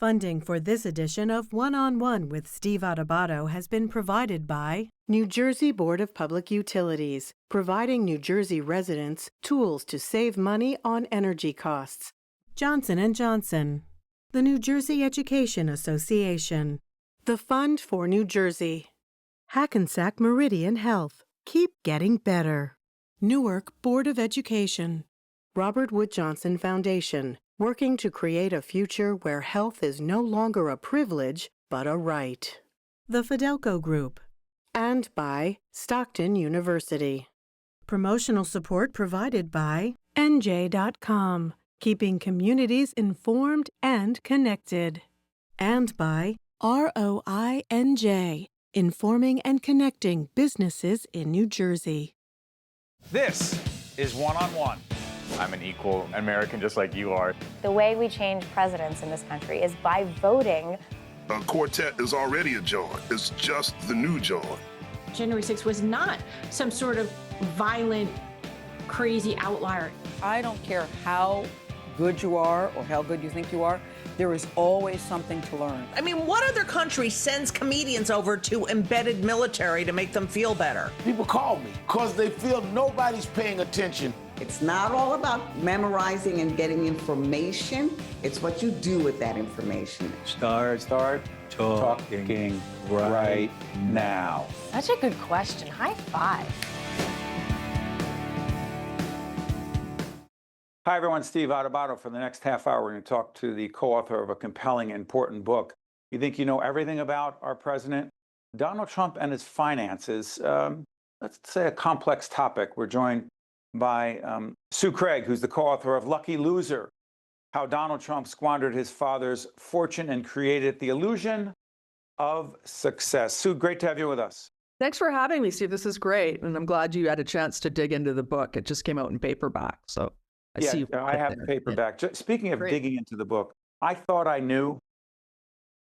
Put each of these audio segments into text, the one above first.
Funding for this edition of One-on-One with Steve Adubato has been provided by New Jersey Board of Public Utilities, providing New Jersey residents tools to save money on energy costs. Johnson & Johnson, the New Jersey Education Association, the Fund for New Jersey, Hackensack Meridian Health, keep getting better. Newark Board of Education, Robert Wood Johnson Foundation, working to create a future where health is no longer a privilege, but a right. The Fidelco Group. And by Stockton University. Promotional support provided by NJ.com, keeping communities informed and connected. And by ROINJ, informing and connecting businesses in New Jersey. This is One-on-One. I'm an equal American just like you are. The way we change presidents in this country is by voting. A quartet is already a John. It's just the new John. January 6th was not some sort of violent, crazy outlier. I don't care how good you are or how good you think you are, there is always something to learn. I mean, what other country sends comedians over to embedded military to make them feel better? People call me because they feel nobody's paying attention. It's not all about memorizing and getting information. It's what you do with that information. Start talking right now. Such a good question. High five. Hi, everyone. Steve Adubato. For the next half hour, we're going to talk to the co-author of a compelling, important book. You think you know everything about our president? Donald Trump and his finances. Let's say a complex topic. We're joined by Sue Craig, who's the co-author of Lucky Loser, How Donald Trump Squandered His Father's Fortune and Created the Illusion of Success. Sue, great to have you with us. Thanks for having me, Steve. This is great. And I'm glad you had a chance to dig into the book. It just came out in paperback. So I see you. I have the paperback. Speaking of digging into the book, I thought I knew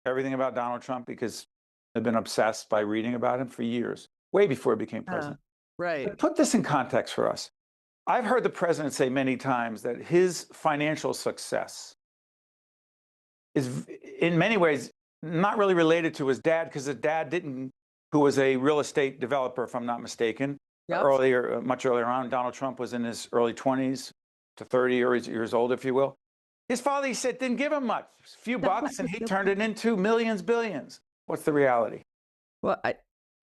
everything about Donald Trump because I've been obsessed by reading about him for years, way before he became president. Right. But put this in context for us. I've heard the president say many times that his financial success is in many ways not really related to his dad, because his dad who was a real estate developer, if I'm not mistaken, much earlier on. Donald Trump was in his early 20s to 30 years old, if you will. His father, he said, didn't give him much, a few bucks, and he turned it into millions, billions. What's the reality? Well,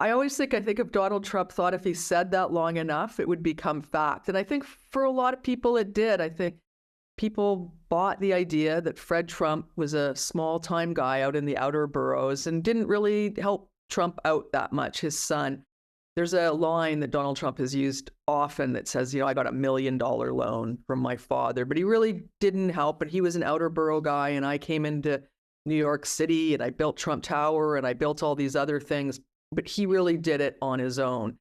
I always think if Donald Trump thought if he said that long enough, it would become fact. And I think for a lot of people it did. I think people bought the idea that Fred Trump was a small-time guy out in the outer boroughs and didn't really help Trump out that much, his son. There's a line that Donald Trump has used often that says, I got $1 million loan from my father, but he really didn't help. But he was an outer borough guy, and I came into New York City, and I built Trump Tower, and I built all these other things. But he really did it on his own.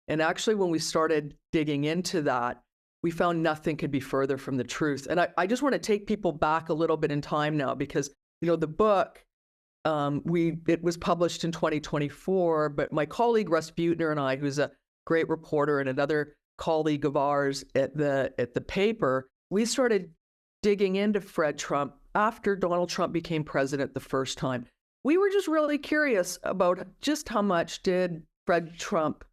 And actually, when we started digging into that, we found nothing could be further from the truth. And I just want to take people back a little bit in time now, because, the book, it was published in 2024, but my colleague Russ Buettner and I, who's a great reporter and another colleague of ours at the paper, we started digging into Fred Trump after Donald Trump became president the first time. We were just really curious about just how much did Fred Trump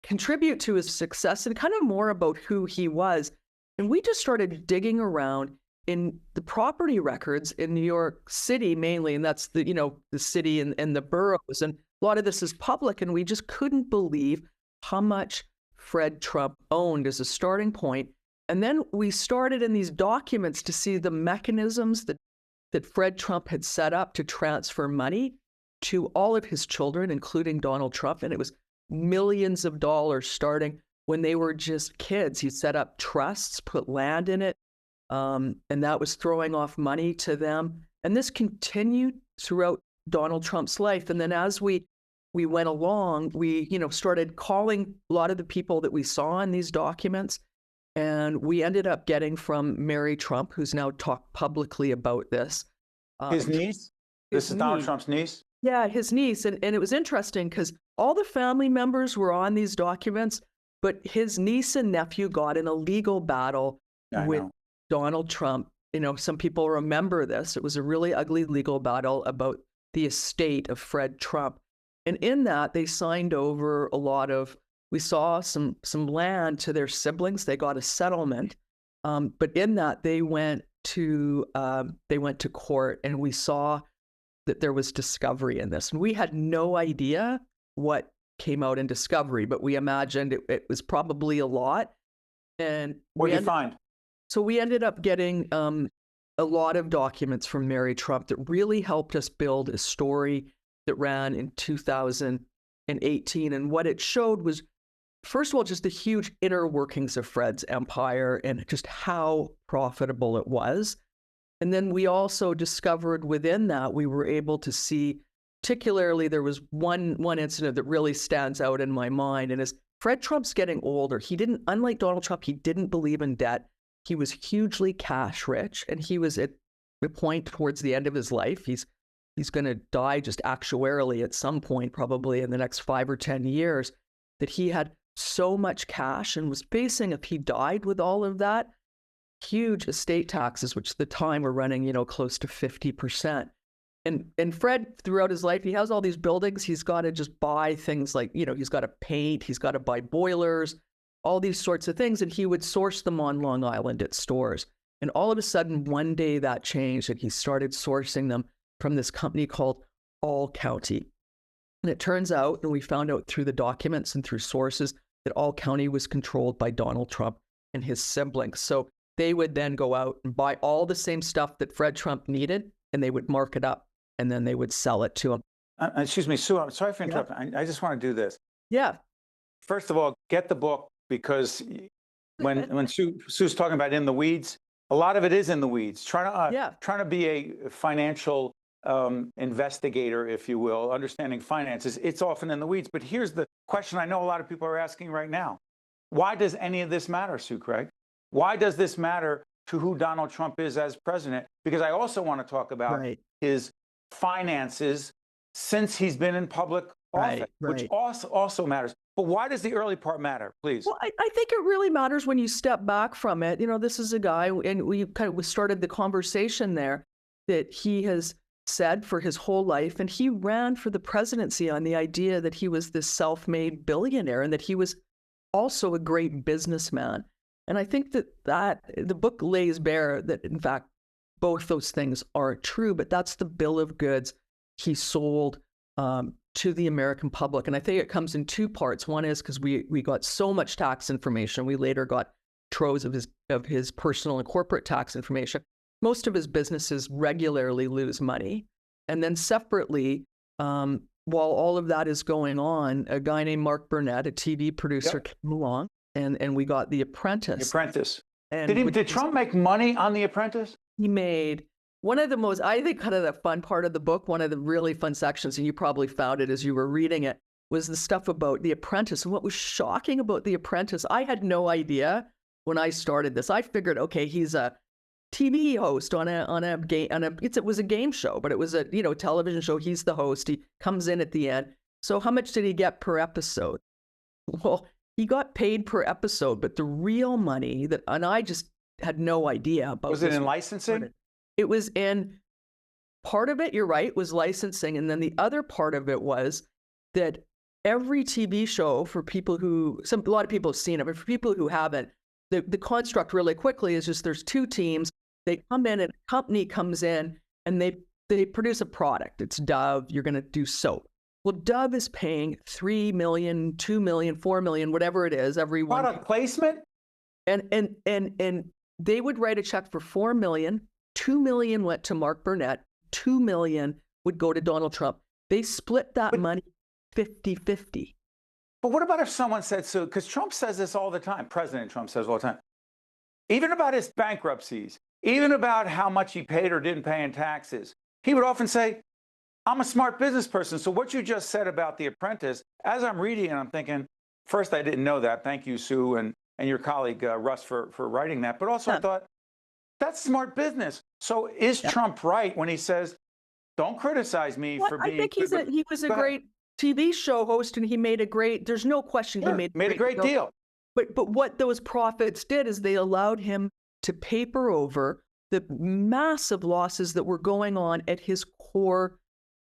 contribute to his success, and kind of more about who he was. And we just started digging around in the property records in New York City mainly, and that's the city and the boroughs. And a lot of this is public, and we just couldn't believe how much Fred Trump owned as a starting point. And then we started in these documents to see the mechanisms that Fred Trump had set up to transfer money to all of his children, including Donald Trump. And it was millions of dollars starting when they were just kids. He set up trusts, put land in it, and that was throwing off money to them. And this continued throughout Donald Trump's life. And then as we went along, we started calling a lot of the people that we saw in these documents. And we ended up getting from Mary Trump, who's now talked publicly about this. His niece? This is Donald Trump's niece? Yeah, his niece. And it was interesting because all the family members were on these documents, but his niece and nephew got in a legal battle with Donald Trump some people remember this. It was a really ugly legal battle about the estate of Fred Trump. And in that, they signed over a lot of, we saw some land to their siblings. They got a settlement. But in that, they went to court, and we saw that there was discovery in this. And we had no idea what came out in discovery, but we imagined it was probably a lot. And what did you find? So we ended up getting a lot of documents from Mary Trump that really helped us build a story that ran in 2018. And what it showed was, first of all, just the huge inner workings of Fred's empire and just how profitable it was. And then we also discovered within that, we were able to see, particularly there was one incident that really stands out in my mind, and is Fred Trump's getting older. He didn't, unlike Donald Trump, he didn't believe in debt. He was hugely cash rich, and he was at a point towards the end of his life. He's going to die just actuarially at some point, probably in the next 5 or 10 years, that he had so much cash and was facing, if he died with all of that, huge estate taxes, which at the time were running, close to 50%. And Fred, throughout his life, he has all these buildings. He's got to just buy things like, he's got to paint, he's got to buy boilers, all these sorts of things. And he would source them on Long Island at stores. And all of a sudden, one day that changed, and he started sourcing them from this company called All County. And it turns out, and we found out through the documents and through sources, that All County was controlled by Donald Trump and his siblings. So they would then go out and buy all the same stuff that Fred Trump needed, and they would mark it up, and then they would sell it to him. Excuse me, Sue, I'm sorry for interrupting. Yeah. I just want to do this. Yeah. First of all, get the book, because when Sue's talking about in the weeds, a lot of it is in the weeds. Trying to be a financial investigator, if you will, understanding finances, it's often in the weeds. But here's the question I know a lot of people are asking right now. Why does any of this matter, Sue Craig? Why does this matter to who Donald Trump is as president? Because I also want to talk about his finances since he's been in public office, which also matters. But why does the early part matter, please? Well, I think it really matters when you step back from it. This is a guy, and we started the conversation there, that he has said for his whole life, and he ran for the presidency on the idea that he was this self-made billionaire and that he was also a great businessman. And I think that the book lays bare that, in fact, both those things are true, but that's the bill of goods he sold to the American public. And I think it comes in two parts. One is because we got so much tax information. We later got troves of his personal and corporate tax information. Most of his businesses regularly lose money. And then separately, while all of that is going on, a guy named Mark Burnett, a TV producer, came along, and we got The Apprentice. The Apprentice. And did Trump make money on The Apprentice? He made one of the most, I think, kind of the fun part of the book, one of the really fun sections, and you probably found it as you were reading it, was the stuff about The Apprentice. And what was shocking about The Apprentice, I had no idea when I started this. I figured, okay, he's a TV host on a game, it was a game show, but it was a television show. He's the host. He comes in at the end. So how much did he get per episode? Well, he got paid per episode, but the real money and I just had no idea about. Was it in licensing? It was in, part of it, you're right, was licensing. And then the other part of it was that every TV show, for people who, a lot of people have seen it, but for people who haven't, the construct really quickly is just there's two teams. They come in and a company comes in and they produce a product. It's Dove. You're going to do soap. Well, Dove is paying $3 million, $2 million, $4 million, whatever it is, every one. Product placement? And they would write a check for $4 million. $2 million went to Mark Burnett. $2 million would go to Donald Trump. They split that money 50-50. But what about if someone said so? Because Trump says this all the time. President Trump says all the time. Even about his bankruptcies, even about how much he paid or didn't pay in taxes, he would often say, I'm a smart business person. So what you just said about The Apprentice, as I'm reading it, I'm thinking, first, I didn't know that. Thank you, Sue, and your colleague, Russ, for writing that. But also I thought, that's smart business. So is Trump right when he says, don't criticize me for being... I think he was a great TV show host, and he made a great... There's no question he made a great deal. But what those profits did is they allowed him to paper over the massive losses that were going on at his core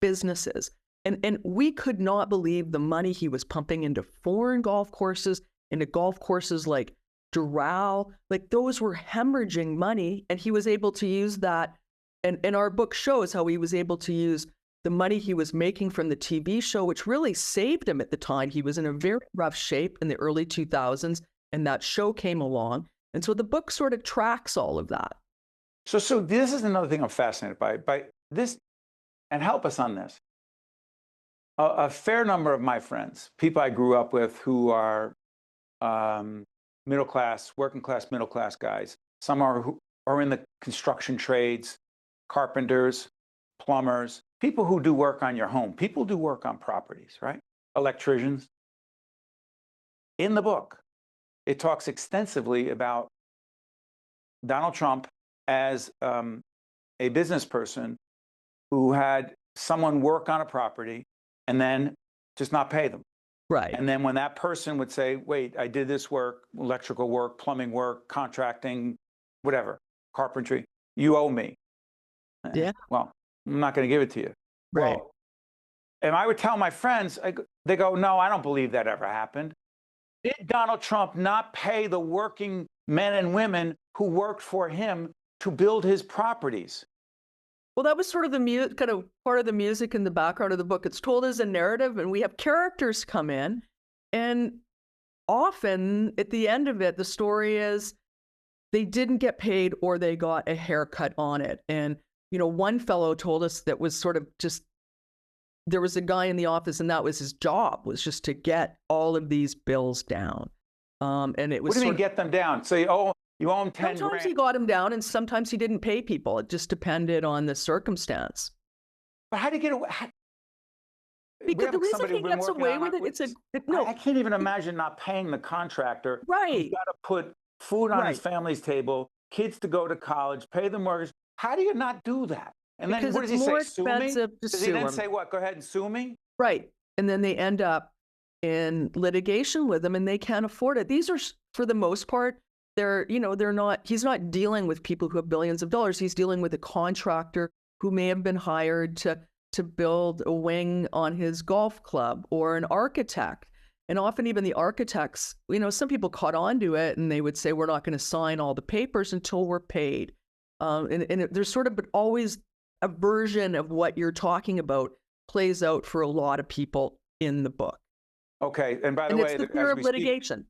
businesses. And we could not believe the money he was pumping into foreign golf courses, into golf courses like Doral. Like, those were hemorrhaging money, and he was able to use that. And our book shows how he was able to use the money he was making from the TV show, which really saved him at the time. He was in a very rough shape in the early 2000s, and that show came along. And so the book sort of tracks all of that. So this is another thing I'm fascinated by this, and help us on this. A fair number of my friends, people I grew up with who are middle class, working class, middle class guys, some are in the construction trades, carpenters, plumbers, people who do work on your home, people do work on properties, right? Electricians. In the book, it talks extensively about Donald Trump as a business person who had someone work on a property and then just not pay them. Right. And then when that person would say, wait, I did this work, electrical work, plumbing work, contracting, whatever, carpentry, you owe me. Yeah. Well, I'm not going to give it to you. Right. Well, and I would tell my friends, they go, no, I don't believe that ever happened. Did Donald Trump not pay the working men and women who worked for him to build his properties? Well, that was sort of the kind of part of the music in the background of the book. It's told as a narrative, and we have characters come in, and often at the end of it, the story is they didn't get paid or they got a haircut on it. And, you know, one fellow told us that was sort of just, there was a guy in the office and that was his job, was just to get all of these bills down. And it was What do you mean get them down? So you owe him 10 sometimes grand. he got him down and sometimes he didn't pay people. It just depended on the circumstance. But how do you get away? Because the reason he gets away with it, I can't even imagine not paying the contractor. Right. He's got to put food on his family's table, kids to go to college, pay the mortgage. How do you not do that? And then because what does it's he more say? Sue me? expensive to Does sue he then him. say what? Go ahead and sue me? Right. And then they end up in litigation with him and they can't afford it. These are, for the most part, he's not dealing with people who have billions of dollars. He's dealing with a contractor who may have been hired to build a wing on his golf club, or an architect. And often even the architects, some people caught on to it and they would say, we're not going to sign all the papers until we're paid. There's sort of, but always a version of what you're talking about plays out for a lot of people in the book. Okay. And by the way, it's the fear of litigation.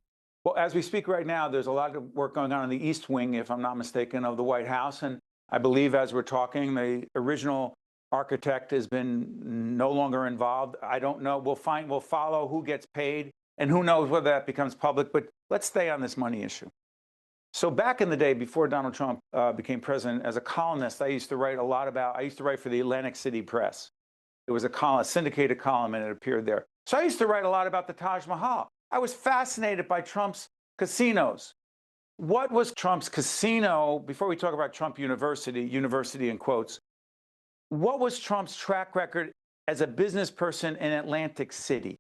Well, as we speak right now, there's a lot of work going on in the East Wing, if I'm not mistaken, of the White House. And I believe as we're talking, the original architect has been no longer involved. I don't know. We'll follow who gets paid, and who knows whether that becomes public. But let's stay on this money issue. So back in the day, before Donald Trump became president, as a columnist, I used to write for the Atlantic City Press. It was a syndicated column, and it appeared there. So I used to write a lot about the Taj Mahal. I was fascinated by Trump's casinos. What was Trump's casino, before we talk about Trump university in quotes, what was Trump's track record as a business person in Atlantic City?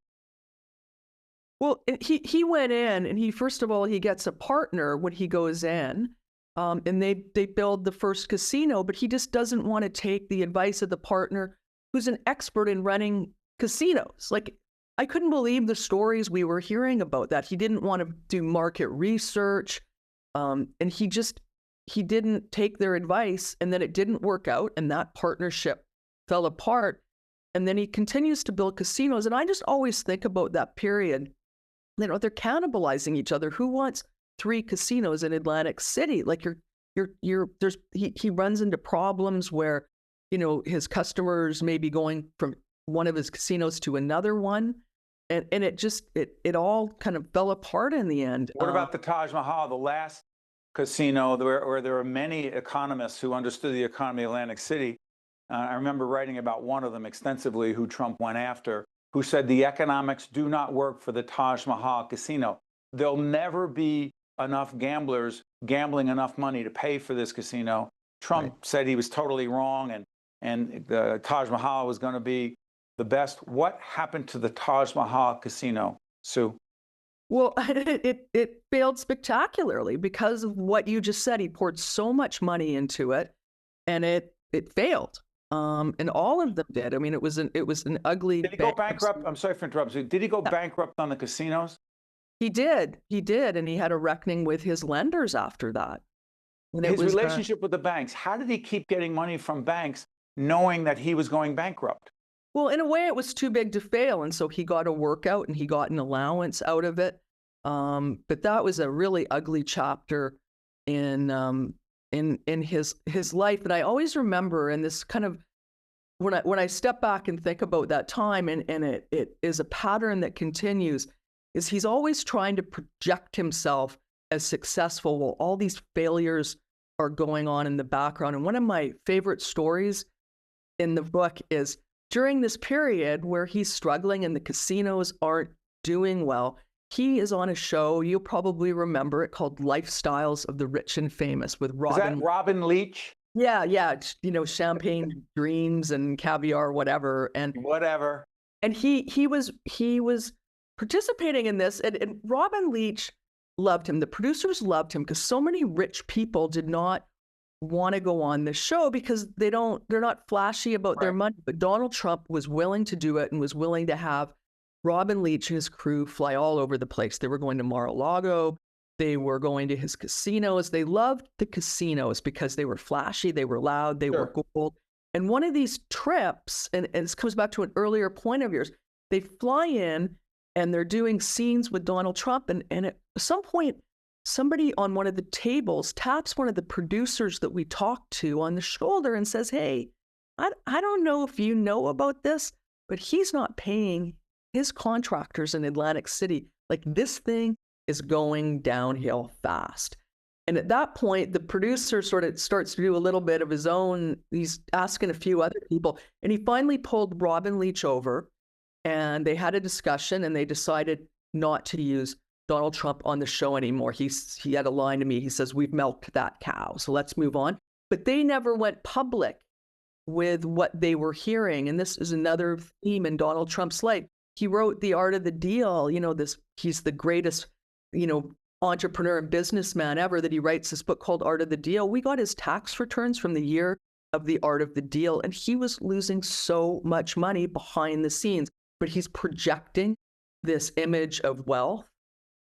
Well, he went in and first of all, he gets a partner when he goes in, and they build the first casino, but he just doesn't want to take the advice of the partner who's an expert in running casinos. Like, I couldn't believe the stories we were hearing about that. He didn't want to do market research, and he didn't take their advice, and then it didn't work out, and that partnership fell apart. And then he continues to build casinos, and I just always think about that period. They're cannibalizing each other. Who wants 3 casinos in Atlantic City? Like, he runs into problems where, his customers may be going from one of his casinos to another one. And it all kind of fell apart in the end. What about the Taj Mahal, the last casino where there were many economists who understood the economy of Atlantic City? I remember writing about one of them extensively, who Trump went after, who said the economics do not work for the Taj Mahal casino. There'll never be enough gamblers gambling enough money to pay for this casino. Trump said he was totally wrong, and the Taj Mahal was going to be the best. What happened to the Taj Mahal casino, Sue? Well, it failed spectacularly because of what you just said. He poured so much money into it, and it failed. And all of them did. I mean, it was an ugly. Did he go bankrupt? I'm sorry for interrupting. Did he go bankrupt on the casinos? He did, and he had a reckoning with his lenders after that. And his relationship with the banks. How did he keep getting money from banks, knowing that he was going bankrupt? Well, in a way, it was too big to fail, and so he got a workout and he got an allowance out of it. But that was a really ugly chapter in his life. And I always remember, and this kind of when I step back and think about that time, and it is a pattern that continues, is he's always trying to project himself as successful while all these failures are going on in the background. And one of my favorite stories in the book is during this period where he's struggling and the casinos aren't doing well, he is on a show, you'll probably remember it, called Lifestyles of the Rich and Famous with Robin. Is that Robin Leach? Yeah. You know, champagne dreams and caviar, whatever. And whatever. And he was participating in this, and Robin Leach loved him. The producers loved him because so many rich people did not want to go on this show because they're not flashy about their money. But Donald Trump was willing to do it and was willing to have Robin Leach and his crew fly all over the place. They were going to Mar-a-Lago. They were going to his casinos. They loved the casinos because they were flashy, they were loud, they were gold. And one of these trips, and this comes back to an earlier point of yours, they fly in and they're doing scenes with Donald Trump. And at some point, somebody on one of the tables taps one of the producers that we talked to on the shoulder and says, "Hey, I don't know if you know about this, but he's not paying his contractors in Atlantic City. Like, this thing is going downhill fast." And at that point, the producer sort of starts to do a little bit of his own. He's asking a few other people, and he finally pulled Robin Leach over, and they had a discussion, and they decided not to use Donald Trump on the show anymore. He had a line to me. He says, "We've milked that cow, so let's move on." But they never went public with what they were hearing. And this is another theme in Donald Trump's life. He wrote The Art of the Deal. You know, he's the greatest, entrepreneur and businessman ever, that he writes this book called Art of the Deal. We got his tax returns from the year of The Art of the Deal, and he was losing so much money behind the scenes. But he's projecting this image of wealth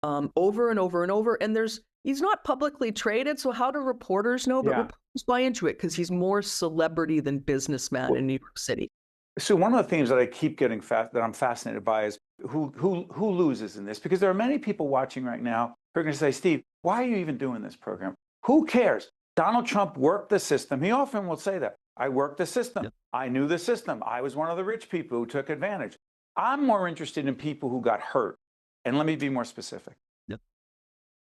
over and over and over. And he's not publicly traded, so how do reporters know? But reporters buy into it because he's more celebrity than businessman in New York City. So one of the themes that I keep getting that I'm fascinated by is who loses in this? Because there are many people watching right now who are going to say, "Steve, why are you even doing this program? Who cares? Donald Trump worked the system." He often will say that. "I worked the system. Yep. I knew the system. I was one of the rich people who took advantage." I'm more interested in people who got hurt. And let me be more specific. Yep.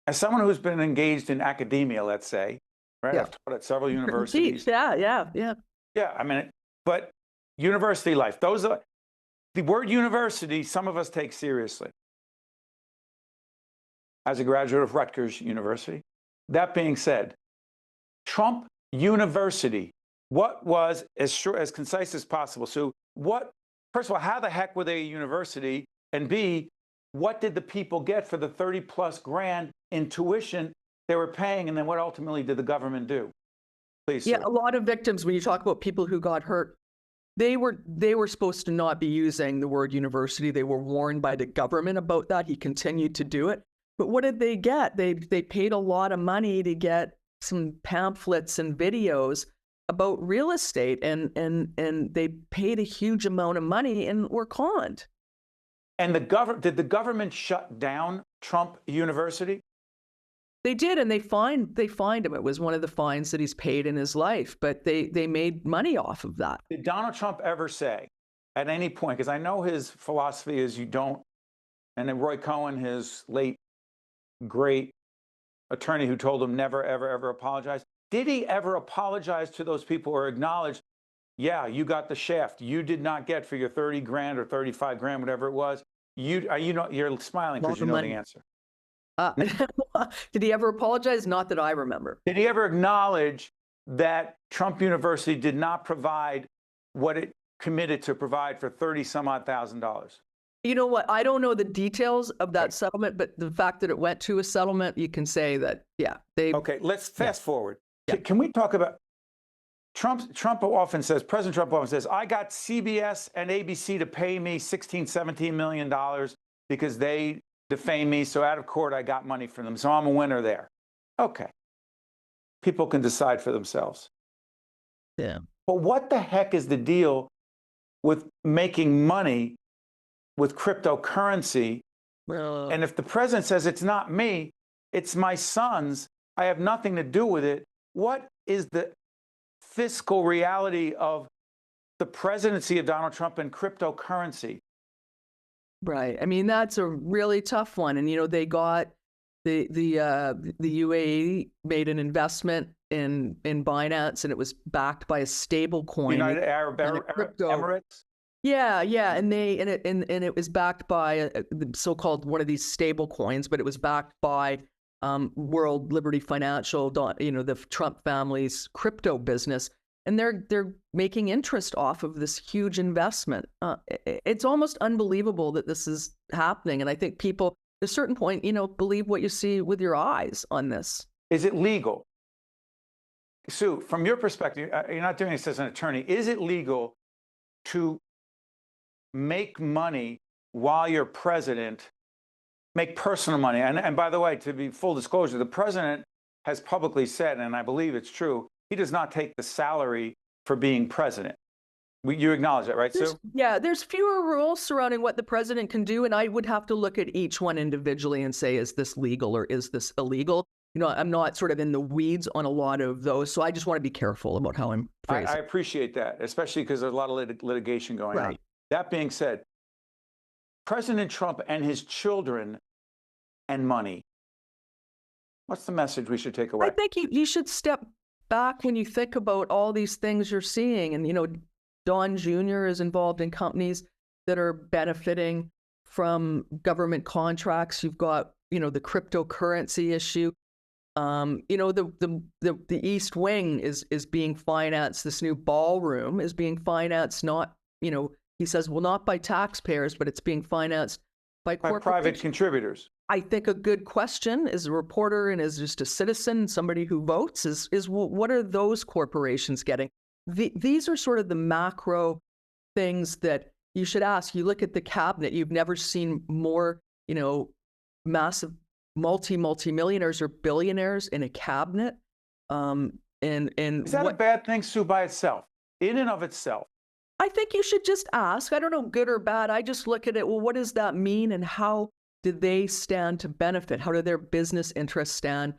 As someone who's been engaged in academia, let's say, right? Yeah. I've taught at several universities. Yeah. Yeah, I mean, but university life, the word university, some of us take seriously. As a graduate of Rutgers University. That being said, Trump University, what was, as concise as possible? So first of all, how the heck were they a university? And B, what did the people get for the 30 plus grand in tuition they were paying? And then what ultimately did the government do? Please. Yeah, sir. A lot of victims, when you talk about people who got hurt, they were supposed to not be using the word university. They were warned by the government about that. He continued to do it. But what did they get? They paid a lot of money to get some pamphlets and videos about real estate, and they paid a huge amount of money and were conned. And did the government shut down Trump University? They did, and they fined him. It was one of the fines that he's paid in his life, but they made money off of that. Did Donald Trump ever say at any point, because I know his philosophy is you don't, and then Roy Cohn, his late great attorney who told him never, ever, ever apologize. Did he ever apologize to those people or acknowledge, yeah, you got the shaft. You did not get for your 30 grand or 35 grand, whatever it was. You're smiling because you know the answer. Did he ever apologize? Not that I remember. Did he ever acknowledge that Trump University did not provide what it committed to provide for $30 some odd thousand? You know what? I don't know the details of that settlement, but the fact that it went to a settlement, you can say that, yeah, they. Okay, let's fast forward. Yeah. Can we talk about President Trump often says, I got CBS and ABC to pay me $16-17 million because they defamed me. So out of court, I got money from them. So I'm a winner there. Okay. People can decide for themselves. Yeah. But what the heck is the deal with making money with cryptocurrency? Well, And if the president says it's not me, it's my sons, I have nothing to do with it, what is the fiscal reality of the presidency of Donald Trump and cryptocurrency? right. I mean, that's a really tough one. And, you know, they got the UAE made an investment in Binance, and it was backed by a stable coin. United Arab Emirates? Yeah, yeah, and it was backed by the so-called one of these stable coins, but it was backed by World Liberty Financial, you know, the Trump family's crypto business, and they're making interest off of this huge investment. It's almost unbelievable that this is happening, and I think people, at a certain point, you know, believe what you see with your eyes on this. Is it legal? Sue, from your perspective, you're not doing this as an attorney, is it legal to make money while you're president, make personal money? And by the way, to be full disclosure, the president has publicly said, and I believe it's true, he does not take the salary for being president. You acknowledge that, right, Sue? Yeah, there's fewer rules surrounding what the president can do, and I would have to look at each one individually and say, is this legal or is this illegal? You know, I'm not sort of in the weeds on a lot of those, so I just want to be careful about how I'm phrasing. I appreciate that, especially because there's a lot of litigation going on. That being said, President Trump and his children and money, what's the message we should take away? I think you should step back when you think about all these things you're seeing. And, you know, Don Jr. is involved in companies that are benefiting from government contracts. You've got, you know, the cryptocurrency issue. You know, the East Wing is being financed. This new ballroom is being financed, not, you know, he says, well, not by taxpayers, but it's being financed by private contributors. I think a good question as a reporter and as just a citizen, somebody who votes, is what are those corporations getting? These are sort of the macro things that you should ask. You look at the cabinet, you've never seen more, you know, massive multi-millionaires or billionaires in a cabinet. And is that a bad thing, Sue, by itself, in and of itself? I think you should just ask. I don't know, good or bad. I just look at it. Well, what does that mean, and how do they stand to benefit? How do their business interests stand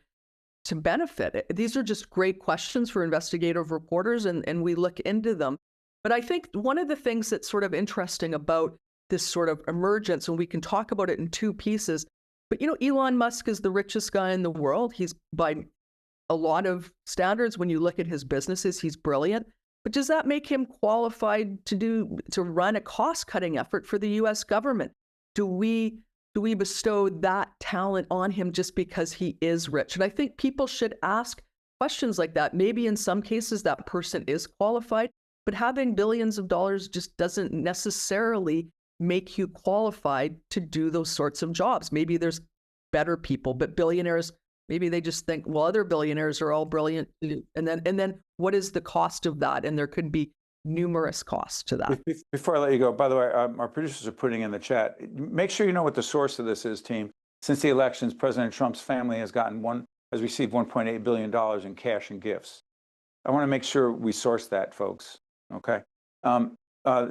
to benefit? These are just great questions for investigative reporters, and we look into them. But I think one of the things that's sort of interesting about this sort of emergence, and we can talk about it in two pieces, but, you know, Elon Musk is the richest guy in the world. He's, by a lot of standards, when you look at his businesses, he's brilliant. But does that make him qualified to run a cost-cutting effort for the U.S. government? Do we bestow that talent on him just because he is rich? And I think people should ask questions like that. Maybe in some cases that person is qualified, but having billions of dollars just doesn't necessarily make you qualified to do those sorts of jobs. Maybe there's better people, but billionaires, maybe they just think, well, other billionaires are all brilliant. And then what is the cost of that? And there could be numerous costs to that. Before I let you go, by the way, our producers are putting in the chat, make sure you know what the source of this is, team. Since the elections, President Trump's family has received $1.8 billion in cash and gifts. I want to make sure we source that, folks. Okay.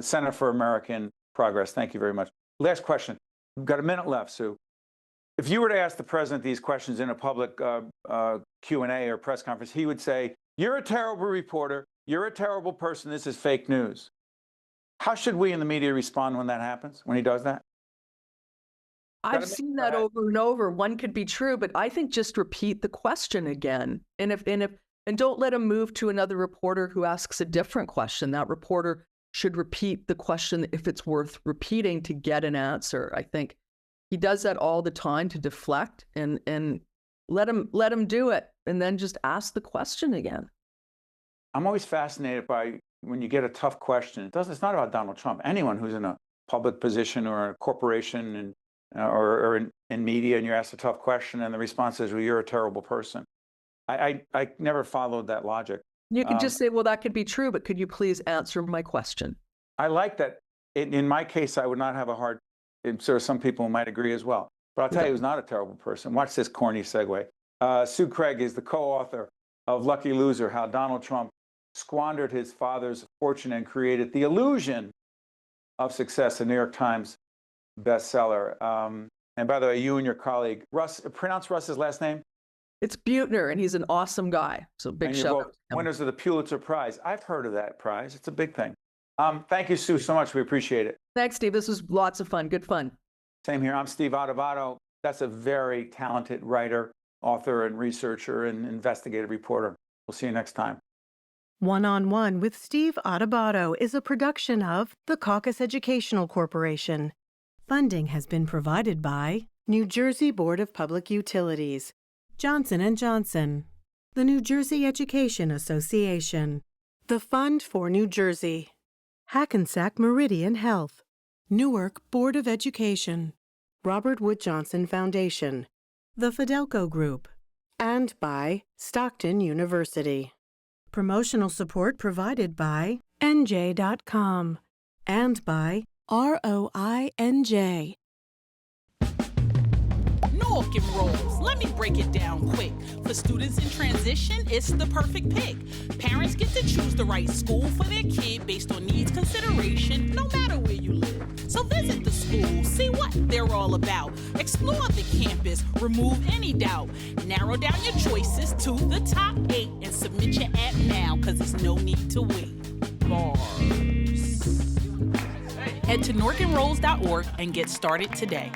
Center for American Progress, thank you very much. Last question. We've got a minute left, Sue. If you were to ask the president these questions in a public Q&A or press conference, he would say, you're a terrible reporter. You're a terrible person. This is fake news. How should we in the media respond when that happens, when he does that? I've seen that over and over. One could be true, but I think just repeat the question again. And don't let him move to another reporter who asks a different question. That reporter should repeat the question if it's worth repeating to get an answer. I think he does that all the time to deflect, and let him do it, and then just ask the question again. I'm always fascinated by when you get a tough question. It's not about Donald Trump. Anyone who's in a public position or a corporation or in media, and you're asked a tough question, and the response is, well, you're a terrible person. I never followed that logic. You could just say, well, that could be true, but could you please answer my question? I like that. In my case, I would not have a hard, I'm sure some people might agree as well. But I'll tell you, he was not a terrible person. Watch this corny segue. Sue Craig is the co-author of Lucky Loser, How Donald Trump Squandered His Father's Fortune and Created the Illusion of Success, a New York Times bestseller. And by the way, you and your colleague, Russ, pronounce Russ's last name? It's Buettner, and he's an awesome guy. So big shout out. Winners of the Pulitzer Prize. I've heard of that prize. It's a big thing. Thank you, Sue, so much. We appreciate it. Thanks, Steve. This was lots of fun. Good fun. Same here. I'm Steve Adubato. That's a very talented writer, author, and researcher and investigative reporter. We'll see you next time. One-on-One with Steve Adubato is a production of the Caucus Educational Corporation. Funding has been provided by New Jersey Board of Public Utilities, Johnson & Johnson, the New Jersey Education Association, the Fund for New Jersey, Hackensack Meridian Health, Newark Board of Education, Robert Wood Johnson Foundation, the Fidelco Group, and by Stockton University. Promotional support provided by NJ.com and by ROINJ. Nork and Rolls. Let me break it down quick. For students in transition, it's the perfect pick. Parents get to choose the right school for their kid based on needs consideration, no matter where you live. So visit the school, see what they're all about. Explore the campus, remove any doubt. Narrow down your choices to the top 8 and submit your app now, cause there's no need to wait. Bars. Head to norkandrolls.org and get started today.